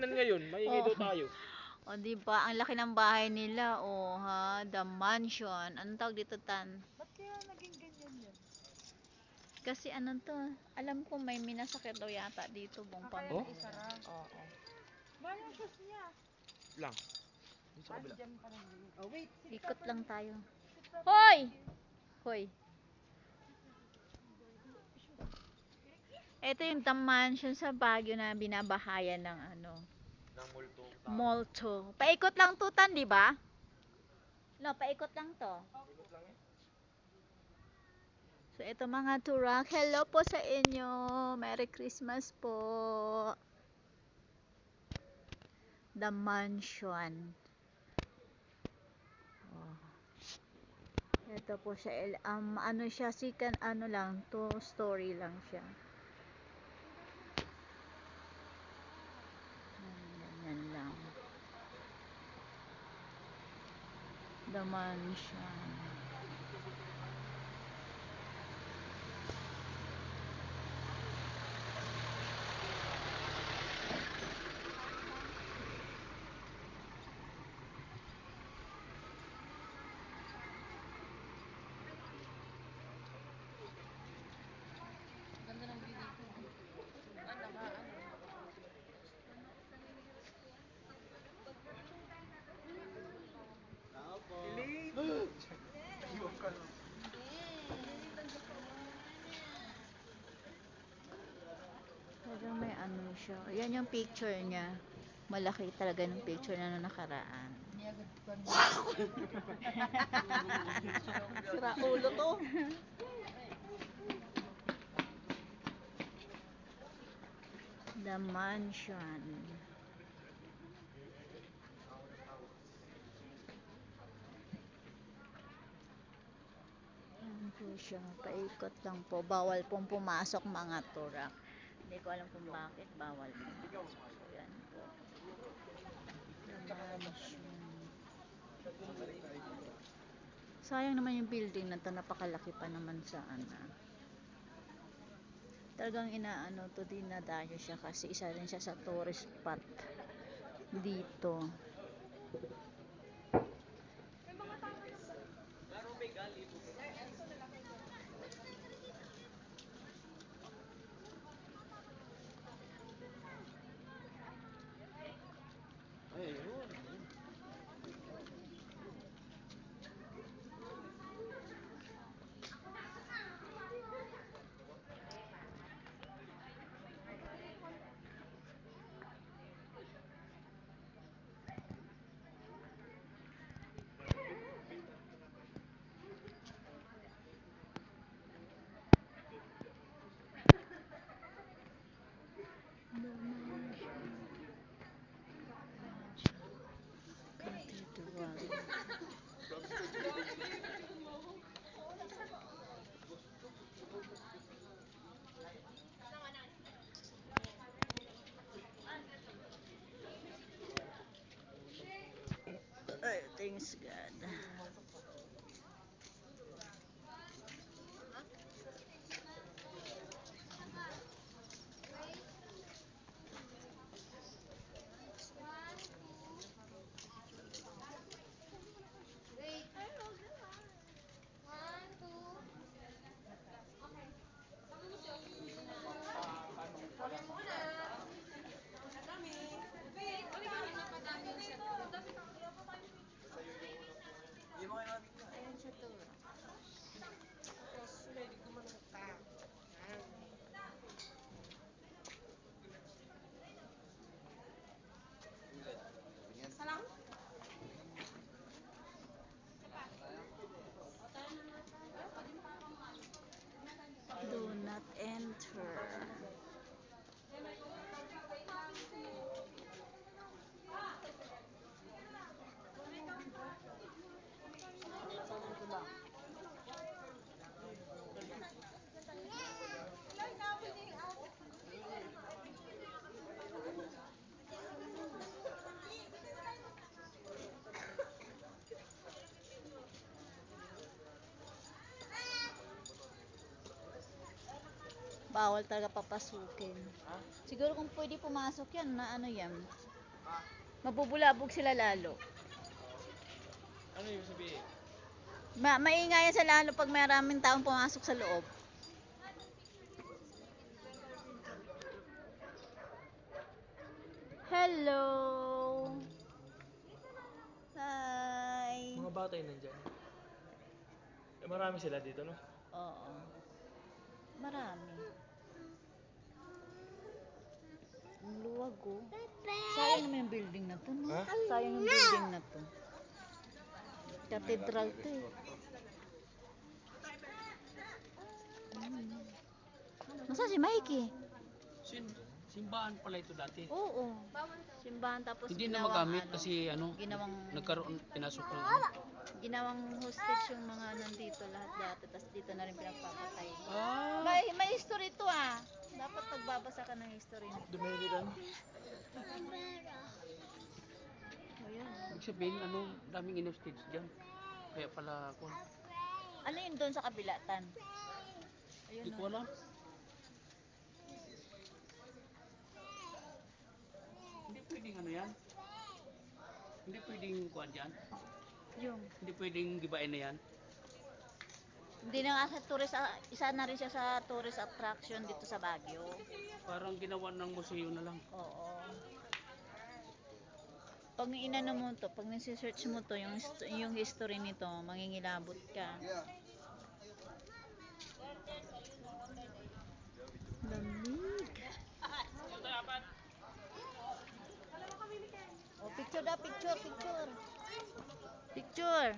Ngayon, maingay daw tayo. O, di ba? Ang laki ng bahay nila. O, ha? The mansion. Anong tawag dito, Tan? Ba't kaya naging ganyan yun? Kasi ano to, alam ko may minasakit daw yata dito, buong Kaya Oh? pamilya. naisara. Oo. Ba yung shoes niya? Lang. Dito sa kabila. Dyan pa rin. Oh, wait. Ikot lang tayo. Hoy! Hoy! Ito yung The Mansion sa Baguio na binabahayan ng ano, Ng multo. Molto. Paikot lang to, Tan, di ba? No, paikot lang to. Ikot lang eh. So, ito mga turak. Hello po sa inyo. Merry Christmas po. The Mansion. Oh. Ito po siya. Ano siya, sikan, ano lang, 2 story lang siya. Ganyan lang. The Mansion. Ganda ng view dito. Talagang may ano siya. Ayan yung picture niya. Malaki talaga ng picture na nakaraan. Sira ulo to. The Mansion. Ayan po siya. Paikot lang po. Bawal pong pumasok mga turak. Hindi ko alam kung bakit bawal pumasok. So, yan po. The Mansion. Sayang naman yung building na to. Napakalaki pa naman sa ano. Talagang inaano to, dinadayo siya kasi isa rin siya sa tourist spot dito. Ay, yun. Ay, thanks God. bawal talaga papasukin. Ha? Siguro kung pwede pumasok yan, na ano yan, mabubulabog sila lalo. Ano yung sabihin? Maingay yan sa lalo pag maraming taong pumasok sa loob. Hello! Hi! Mga bata yun nandyan. Eh, marami sila dito, no? Oo. Marami. Ang luwag oh. Sayang naman yung building na to, no? Ha? Sayang yung building na to. Cathedral to eh. Nasaan si Mikey? Simbahan pala ito dati. Oo. Simbahan tapos Hindi na ginawang magamit ano, kasi ginawang pinasok ng ginawang hostage yung mga nandito lahat dati, tapos dito na rin pinagpapatay. Ah, May history to ah. Dapat pagbabasa ka ng history nito. Dominican? Ayan. ibig sabihin daming in-hostage dyan. Kaya pala ako. Ano yun doon sa kabila, Tan? Ayun Hindi ko oh. alam. Hindi pwedeng yan. Hindi pwedeng kuhan dyan. Yung. Hindi pwedeng gibain na yan. Hindi na nga sa tourist, isa na rin siya sa tourist attraction dito sa Baguio. Parang ginawa ng museo na lang. Oo. Pag inano mo to, pag nisi-search mo to, yung history nito, mangingilabot ka. Lamig. Oh, picture daw, picture. Picture.